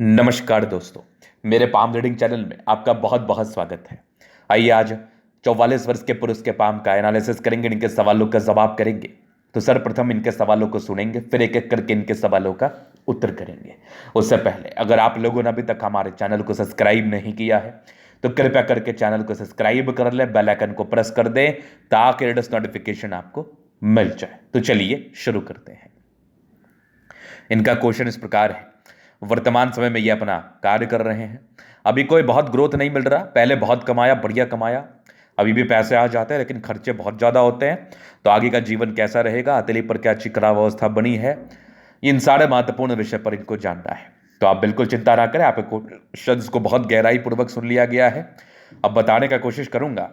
नमस्कार दोस्तों, मेरे पाम रीडिंग चैनल में आपका बहुत बहुत स्वागत है। आइए आज 44 वर्ष के पुरुष के पाम का एनालिसिस करेंगे, इनके सवालों का जवाब करेंगे। तो सर्वप्रथम इनके सवालों को सुनेंगे, फिर एक एक करके इनके सवालों का उत्तर करेंगे। उससे पहले अगर आप लोगों ने अभी तक हमारे चैनल को सब्सक्राइब नहीं किया है तो कृपया करके चैनल को सब्सक्राइब कर ले, बेल आइकन को प्रेस कर दें ताकि लेटेस्ट नोटिफिकेशन आपको मिल जाए। तो चलिए शुरू करते हैं। इनका क्वेश्चन इस प्रकार है, वर्तमान समय में ये अपना कार्य कर रहे हैं, अभी कोई बहुत ग्रोथ नहीं मिल रहा, पहले बहुत कमाया, बढ़िया कमाया, अभी भी पैसे आ जाते हैं लेकिन खर्चे बहुत ज़्यादा होते हैं, तो आगे का जीवन कैसा रहेगा, हथेली पर क्या अच्छी खराब अवस्था बनी है, इन सारे महत्वपूर्ण विषय पर इनको जानना है। तो आप बिल्कुल चिंता ना करें, आपके क्वेश्चंस को बहुत गहराई पूर्वक सुन लिया गया है। अब बताने का कोशिश करूंगा,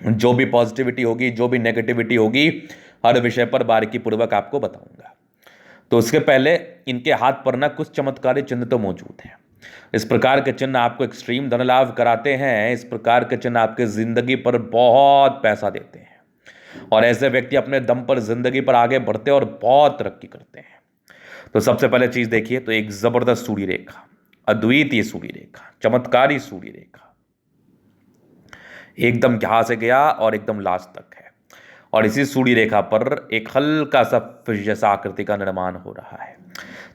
जो भी पॉजिटिविटी होगी, जो भी नेगेटिविटी होगी, हर विषय पर बारीकी पूर्वक आपको बताऊंगा। तो उसके पहले इनके हाथ पर ना कुछ चमत्कारी चिन्ह तो मौजूद हैं। इस प्रकार के चिन्ह आपको एक्सट्रीम धन लाभ कराते हैं। इस प्रकार के चिन्ह आपके जिंदगी पर बहुत पैसा देते हैं और ऐसे व्यक्ति अपने दम पर जिंदगी पर आगे बढ़ते हैं और बहुत तरक्की करते हैं। तो सबसे पहले चीज देखिए, तो एक जबरदस्त सूर्य रेखा, अद्वितीय सूर्य रेखा, चमत्कारी सूर्य रेखा, एकदम यहां से गया और एकदम लास्ट तक है। और इसी सूर्य रेखा पर एक हल्का सा फिश जैसा आकृति का निर्माण हो रहा है।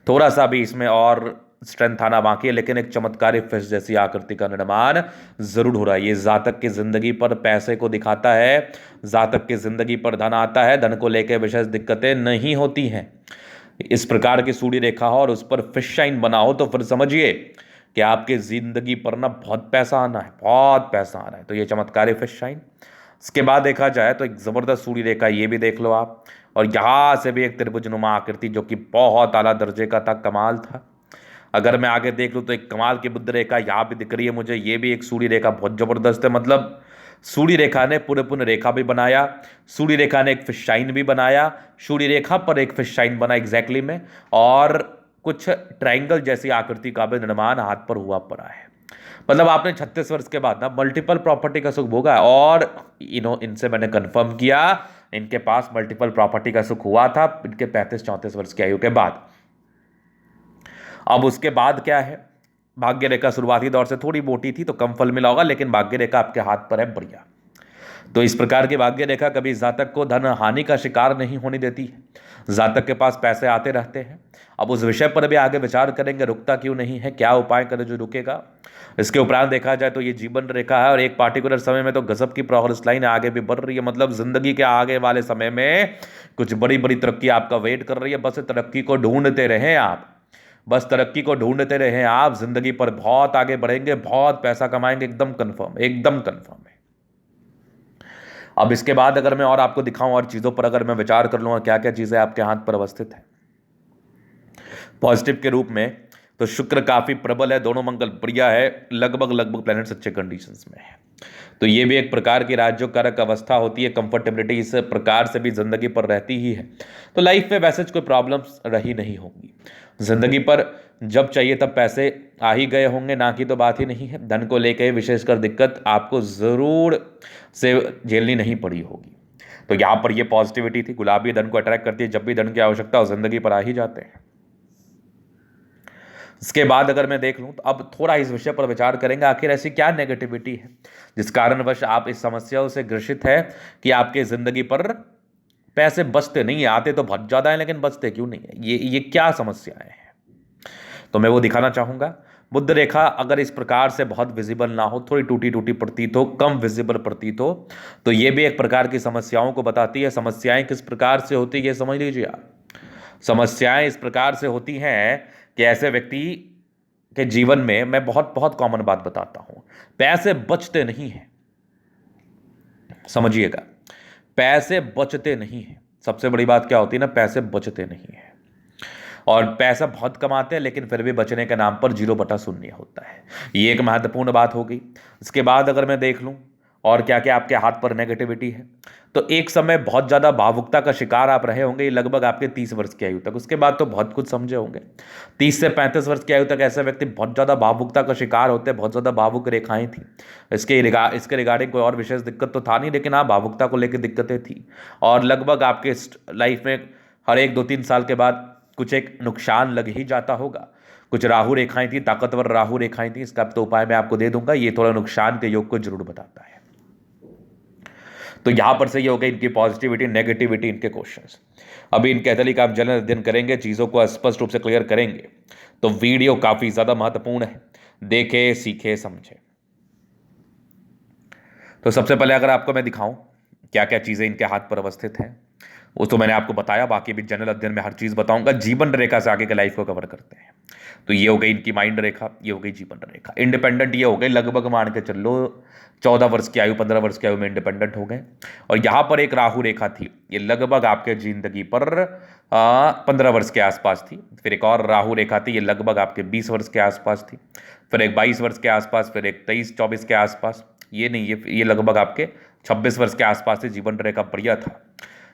थोड़ा सा भी इसमें और स्ट्रेंथ आना बाकी है, लेकिन एक चमत्कारी फिश जैसी आकृति का निर्माण जरूर हो रहा है। ये जातक की जिंदगी पर पैसे को दिखाता है, जातक की जिंदगी पर धन आता है, धन को लेकर विशेष दिक्कतें नहीं होती हैं। इस प्रकार की सूर्य रेखा हो और उस पर फिश शाइन बना हो तो फिर समझिए कि आपकी जिंदगी पर ना बहुत पैसा आना है, बहुत पैसा आना है। तो ये चमत्कारी फिश शाइन। इसके बाद देखा जाए तो एक जबरदस्त सूर्य रेखा, ये भी देख लो आप, और यहां से भी एक त्रिभुजनुमा आकृति जो कि बहुत आला दर्जे का था, कमाल था। अगर मैं आगे देख लूँ तो एक कमाल की बुद्ध रेखा यहाँ भी दिख रही है मुझे, ये भी एक सूर्य रेखा बहुत जबरदस्त है। मतलब सूर्य रेखा ने पूर्ण रेखा भी बनाया, सूर्य रेखा ने एक फिश शाइन भी बनाया, सूर्य रेखा पर एक फिश शाइन बना एग्जैक्टली में, और कुछ ट्राइंगल जैसी आकृति का भी निर्माण हाथ पर हुआ पड़ा है। मतलब आपने 36 वर्ष के बाद ना मल्टीपल प्रॉपर्टी का सुख भोगा है। और इनसे मैंने कंफर्म किया, इनके पास मल्टीपल प्रॉपर्टी का सुख हुआ था इनके 35-34 वर्ष की आयु के बाद। अब उसके बाद क्या है, भाग्य रेखा शुरुआती दौर से थोड़ी मोटी थी तो कम फल मिला होगा, लेकिन भाग्य रेखा आपके हाथ पर है, बढ़िया। तो इस प्रकार की भाग्य रेखा कभी जातक को धन हानि का शिकार नहीं होने देती है। जातक के पास पैसे आते रहते हैं। अब उस विषय पर भी आगे विचार करेंगे, रुकता क्यों नहीं है, क्या उपाय करें जो रुकेगा। इसके उपरांत देखा जाए तो ये जीवन रेखा है और एक पार्टिकुलर समय में तो गजब की प्रोग्रेस लाइन आगे भी बढ़ रही है। मतलब जिंदगी के आगे वाले समय में कुछ बड़ी बड़ी तरक्की आपका वेट कर रही है। बस तरक्की को ढूंढते रहें आप, बस तरक्की को ढूंढते रहें आप, जिंदगी पर बहुत आगे बढ़ेंगे, बहुत पैसा कमाएंगे, एकदम कंफर्म, एकदम कंफर्म है। अब इसके बाद अगर मैं और आपको दिखाऊं और चीजों पर अगर मैं विचार कर लूंगा क्या क्या चीजें आपके हाथ पर अवस्थित है पॉजिटिव के रूप में, तो शुक्र काफी प्रबल है, दोनों मंगल बढ़िया है, लगभग प्लैनेट्स अच्छे कंडीशंस में है। तो ये भी एक प्रकार की राज्योकारक अवस्था होती है, कंफर्टेबिलिटी इस प्रकार से भी जिंदगी पर रहती ही है। तो लाइफ में वैसे कोई प्रॉब्लम्स रही नहीं होंगी। जिंदगी पर जब चाहिए तब पैसे आ ही गए होंगे, ना की तो बात ही नहीं है। धन को लेकर विशेषकर दिक्कत आपको जरूर से झेलनी नहीं पड़ी होगी। तो यहाँ पर ये पॉजिटिविटी थी, गुलाबी धन को अट्रैक्ट करती है, जब भी धन की आवश्यकता हो जिंदगी पर आ ही जाते हैं। इसके बाद अगर मैं देख लूं तो अब थोड़ा इस विषय पर विचार करेंगे, आखिर ऐसी क्या नेगेटिविटी है जिस कारणवश आप इस समस्याओं से ग्रसित है कि आपके जिंदगी पर पैसे बचते नहीं है। आते तो बहुत ज्यादा है लेकिन बचते क्यों नहीं है, ये क्या समस्याएं हैं, तो मैं वो दिखाना चाहूंगा। बुद्ध रेखा अगर इस प्रकार से बहुत विजिबल ना हो, थोड़ी टूटी टूटी प्रतीत हो, कम विजिबल प्रतीत हो, तो ये भी एक प्रकार की समस्याओं को बताती है। समस्याएं किस प्रकार से होती है ये समझ लीजिए आप। समस्याएं इस प्रकार से होती हैं कि ऐसे व्यक्ति के जीवन में, मैं बहुत बहुत कॉमन बात बताता हूं, पैसे बचते नहीं हैं। समझिएगा, पैसे बचते नहीं हैं। सबसे बड़ी बात क्या होती है ना, पैसे बचते नहीं हैं। और पैसा बहुत कमाते हैं लेकिन फिर भी बचने के नाम पर 0/शून्य होता है। ये एक महत्वपूर्ण बात हो गई। इसके बाद अगर मैं देख लूं और क्या क्या आपके हाथ पर नेगेटिविटी है, तो एक समय बहुत ज़्यादा भावुकता का शिकार आप रहे होंगे, ये लगभग आपके 30 वर्ष की आयु तक। उसके बाद तो बहुत कुछ समझे होंगे। 30 से 35 वर्ष की आयु तक ऐसे व्यक्ति बहुत ज़्यादा भावुकता का शिकार होते हैं, बहुत ज़्यादा भावुक रेखाएं थी। इसके रिगार्डिंग कोई और विशेष दिक्कत तो था नहीं, लेकिन हाँ भावुकता को लेकर दिक्कतें थी। और लगभग आपके लाइफ में हर 1 2 3 साल के बाद कुछ एक नुकसान लग ही जाता होगा। कुछ राहु रेखाएं थी, ताकतवर राहु रेखाएं थी, इसका तो उपाय मैं आपको दे दूंगा। ये थोड़ा नुकसान के योग को जरूर बताता है। तो यहां पर से ये हो गई इनकी पॉजिटिविटी, नेगेटिविटी, इनके क्वेश्चंस। अभी इनके एथली का आप जन अध्ययन करेंगे, चीजों को स्पष्ट रूप से क्लियर करेंगे, तो वीडियो काफी ज्यादा महत्वपूर्ण है। देखे, सीखे, समझे। तो सबसे पहले अगर आपको मैं दिखाऊं क्या क्या चीजें इनके हाथ पर अवस्थित हैं, वो तो मैंने आपको बताया। बाकी भी जनरल अध्ययन में हर चीज बताऊंगा। जीवन रेखा से आगे के लाइफ को कवर करते हैं। तो ये हो गई इनकी माइंड रेखा, ये हो गई जीवन रेखा। इंडिपेंडेंट ये हो गए, लगभग मान के चल लो 14 वर्ष की आयु, 15 वर्ष की आयु में इंडिपेंडेंट हो गए। और यहां पर एक राहु रेखा थी, ये लगभग आपके जिंदगी पर 15 वर्ष के आसपास थी। फिर एक और राहु रेखा थी, ये लगभग आपके 20 वर्ष के आसपास थी। फिर एक 22 वर्ष के आसपास, फिर एक 23-24 के आसपास। ये नहीं, ये लगभग आपके 26 वर्ष के आसपास से जीवन रेखा बढ़िया था।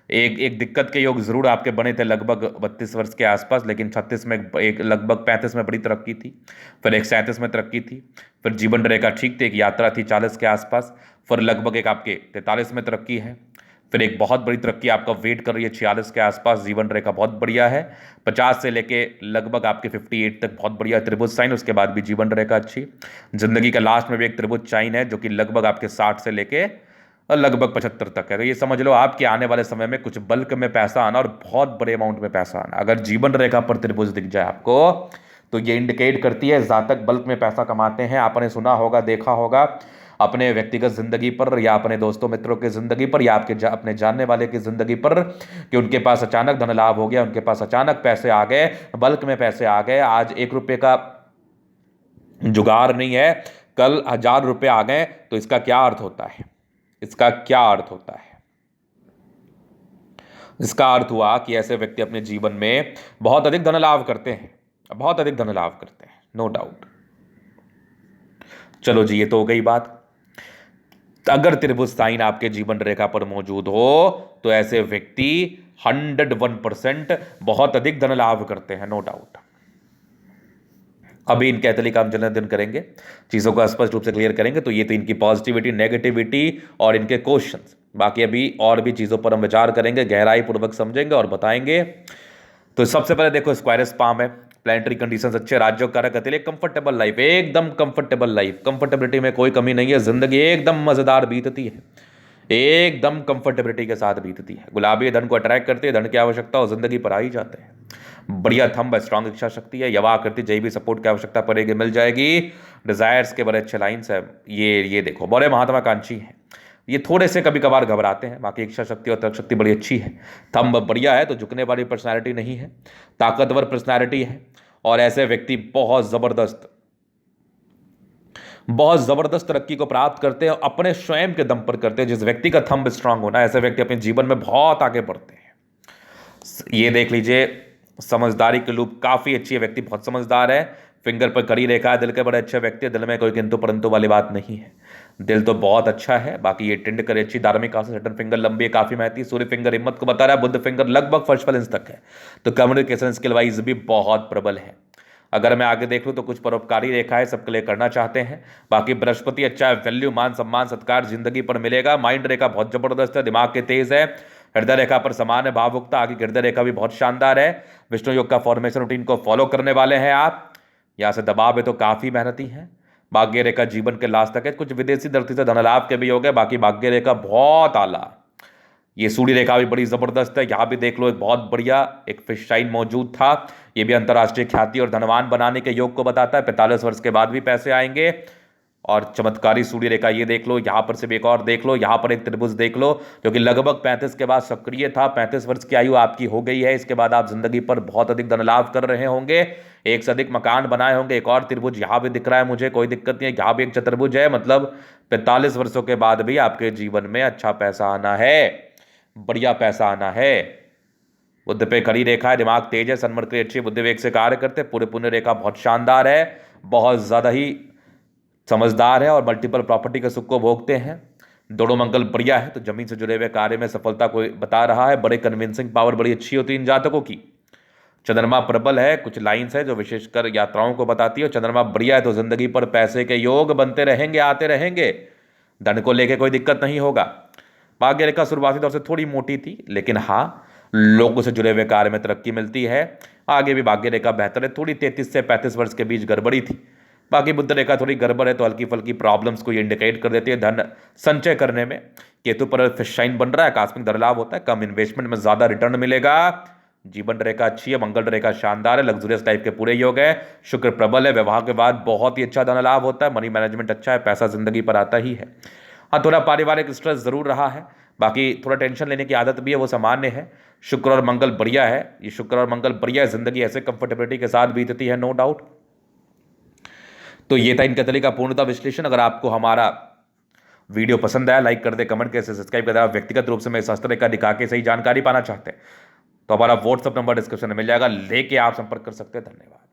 एक एक दिक्कत के योग जरूर आपके बने थे लगभग 32 वर्ष के आसपास, लेकिन 36 में एक लगभग 35 में बड़ी तरक्की थी। फिर एक 37 में तरक्की थी। फिर जीवन रेखा ठीक थी, एक यात्रा थी 40 के आसपास। फिर लगभग एक आपके 43 में तरक्की है। फिर एक बहुत बड़ी तरक्की आपका वेट कर रही है 46 के आसपास। जीवन रेखा बहुत बढ़िया है। 50 से लेके लगभग आपके 58 तक बहुत बढ़िया त्रिभुज साइन। उसके बाद भी जीवन रेखा अच्छी। जिंदगी का लास्ट में भी एक त्रिभुज साइन है, जो कि लगभग आपके 60 से लेके लगभग 75 तक है। तो ये समझ लो आपके आने वाले समय में कुछ बल्क में पैसा आना और बहुत बड़े अमाउंट में पैसा आना। अगर जीवन रेखा पर त्रिभुज दिख जाए आपको, तो ये इंडिकेट करती है जातक बल्क में पैसा कमाते हैं। आपने सुना होगा, देखा होगा अपने व्यक्तिगत जिंदगी पर, या अपने दोस्तों मित्रों की जिंदगी पर, या आपके अपने जानने वाले की जिंदगी पर, कि उनके पास अचानक धन लाभ हो गया, उनके पास अचानक पैसे आ गए, बल्क में पैसे आ गए। आज 1 रुपये का जुगाड़ नहीं है, कल 1000 रुपये आ गए। तो इसका क्या अर्थ होता है? इसका क्या अर्थ होता है? इसका अर्थ हुआ कि ऐसे व्यक्ति अपने जीवन में बहुत अधिक धन लाभ करते हैं, बहुत अधिक धन लाभ करते हैं, नो डाउट। चलो जी, ये तो हो गई बात। अगर त्रिभुज साइन आपके जीवन रेखा पर मौजूद हो तो ऐसे व्यक्ति 101% बहुत अधिक धन लाभ करते हैं, नो डाउट। अभी इनके एथली का हम जन्मदिन करेंगे, चीज़ों को स्पष्ट रूप से क्लियर करेंगे। तो ये तो इनकी पॉजिटिविटी, नेगेटिविटी और इनके क्वेश्चंस। बाकी अभी और भी चीज़ों पर हम विचार करेंगे, गहराई पूर्वक समझेंगे और बताएंगे। तो सबसे पहले देखो, स्क्वायरस पाम है, प्लानिटरी कंडीशंस अच्छे, राज्यों कारक अतिले, कंफर्टेबल लाइफ, एकदम कंफर्टेबल लाइफ, कंफर्टेबिलिटी में कोई कमी नहीं है। जिंदगी एकदम मजेदार बीतती है, एकदम कंफर्टेबिलिटी के साथ बीतती है। गुलाबी धन को अट्रैक्ट करती है, धन की आवश्यकता हो जिंदगी पर आ ही जाते हैं। बढ़िया थंब है, स्ट्रांग इच्छा शक्ति है, यवा आकृति, जय भी सपोर्ट की आवश्यकता पड़ेगी, मिल जाएगी। डिजायर्स के बड़े अच्छे लाइन्स है। ये देखो, बड़े महात्माकांक्षी हैं। ये थोड़े से कभी कभार घबराते हैं, बाकी इच्छा शक्ति और तर्क शक्ति बड़ी अच्छी है। थंब बढ़िया है, तो झुकने वाली पर्सनैलिटी नहीं है, ताकतवर पर्सनैलिटी है। और ऐसे व्यक्ति बहुत जबरदस्त तरक्की को प्राप्त करते हैं, अपने स्वयं के दम पर करते हैं। जिस व्यक्ति का थंब स्ट्रांग होना, ऐसे व्यक्ति अपने जीवन में बहुत आगे बढ़ते हैं। ये देख लीजिए, समझदारी के लूप काफी अच्छी है, व्यक्ति बहुत समझदार है। फिंगर पर कड़ी रेखा है, दिल के बड़े अच्छे व्यक्ति है, दिल में कोई किंतु परंतु वाली बात नहीं है, दिल तो बहुत अच्छा है। बाकी ये टिंड करे अच्छी, धार्मिक आस्था, सटन फिंगर लंबी है, काफी महती। सूर्य फिंगर हिम्मत को बता रहा है, बुद्ध फिंगर लगभग फर्स्ट इंच तक है। तो कम्युनिकेशन स्किल वाइज भी बहुत प्रबल है। अगर मैं आगे देख लूँ तो कुछ परोपकारी रेखा है, सबके लिए करना चाहते हैं। बाकी बृहस्पति अच्छा है, वैल्यू, मान सम्मान सत्कार जिंदगी पर मिलेगा। माइंड रेखा बहुत जबरदस्त है, दिमाग के तेज है। हृदय रेखा पर समान है, भावुकता। आगे हृदय रेखा भी बहुत शानदार है। विष्णु योग का फॉर्मेशन रूटीन को फॉलो करने वाले हैं आप। यहाँ से दबाव है तो काफी मेहनती है। भाग्य रेखा जीवन के लास्ट तक है। कुछ विदेशी धरती से धन लाभ के भी हो गए। बाकी भाग्य रेखा बहुत आला। ये सूर्य रेखा भी बड़ी जबरदस्त है। यहाँ भी देख लो, एक बहुत बढ़िया एक फिश साइन मौजूद था। ये भी अंतर्राष्ट्रीय ख्याति और धनवान बनाने के योग को बताता है। 45 वर्ष के बाद भी पैसे आएंगे। और चमत्कारी सूर्य रेखा ये देख लो, यहाँ पर से भी एक और देख लो, यहाँ पर एक त्रिभुज देख लो, जो कि लगभग 35 के बाद सक्रिय था। 35 वर्ष की आयु आपकी हो गई है। इसके बाद आप जिंदगी पर बहुत अधिक धन लाभ कर रहे होंगे, एक से अधिक मकान बनाए होंगे। एक और त्रिभुज यहाँ भी दिख रहा है मुझे, कोई दिक्कत नहीं है। यहाँ भी एक चतुर्भुज है, मतलब 45 वर्षों के बाद भी आपके जीवन में अच्छा पैसा आना है, बढ़िया पैसा आना है। बुद्ध पे खड़ी रेखा है, दिमाग तेज है, सन्मर के अच्छी बुद्धि वेग से कार्य करते। पूरे पुण्य रेखा बहुत शानदार है, बहुत ज्यादा ही समझदार है और मल्टीपल प्रॉपर्टी के सुख को भोगते हैं। दोनों मंगल बढ़िया है, तो जमीन से जुड़े हुए कार्य में सफलता को बता रहा है। बड़े कन्विंसिंग पावर बड़ी अच्छी होती है इन जातकों की। चंद्रमा प्रबल है, कुछ लाइंस है जो विशेषकर यात्राओं को बताती है। चंद्रमा बढ़िया है तो जिंदगी पर पैसे के योग बनते रहेंगे, आते रहेंगे। धन को लेकर कोई दिक्कत नहीं होगा। भाग्य रेखा शुरुआती दौर से थोड़ी मोटी थी, लेकिन हाँ, लोगों से जुड़े हुए कार्य में तरक्की मिलती है। आगे भी भाग्य रेखा बेहतर है। थोड़ी 33 से 35 वर्ष के बीच गड़बड़ी थी, बाकी बुध रेखा थोड़ी गड़बड़ है, तो हल्की फल्की प्रॉब्लम्स को ये इंडिकेट कर देती है। धन संचय करने में केतु पर फिश शाइन बन रहा है, आकस्मिक धन लाभ होता है, कम इन्वेस्टमेंट में ज्यादा रिटर्न मिलेगा। जीवन रेखा अच्छी है, मंगल रेखा शानदार है, लग्जरियस टाइप के पूरे योग है, शुक्र प्रबल है, विवाह के बाद बहुत ही अच्छा धन लाभ होता है, मनी मैनेजमेंट अच्छा है, पैसा जिंदगी पर आता ही है। हाँ, थोड़ा पारिवारिक स्ट्रेस जरूर रहा है, बाकी थोड़ा टेंशन लेने की आदत भी है, वो सामान्य है। शुक्र और मंगल बढ़िया है, ये शुक्र और मंगल बढ़िया है, जिंदगी ऐसे कंफर्टेबिलिटी के साथ बीतती है, नो डाउट। तो ये था इन कतली का पूर्णतः विश्लेषण। अगर आपको हमारा वीडियो पसंद आया, लाइक कर दे, कमेंट कैसे, सब्सक्राइब कर दे। आप व्यक्तिगत रूप से मैं शास्त्र रेखा दिखा के सही जानकारी पाना चाहते हैं तो हमारा व्हाट्सअप नंबर डिस्क्रिप्शन में मिल जाएगा, लेके आप संपर्क कर सकते हैं। धन्यवाद।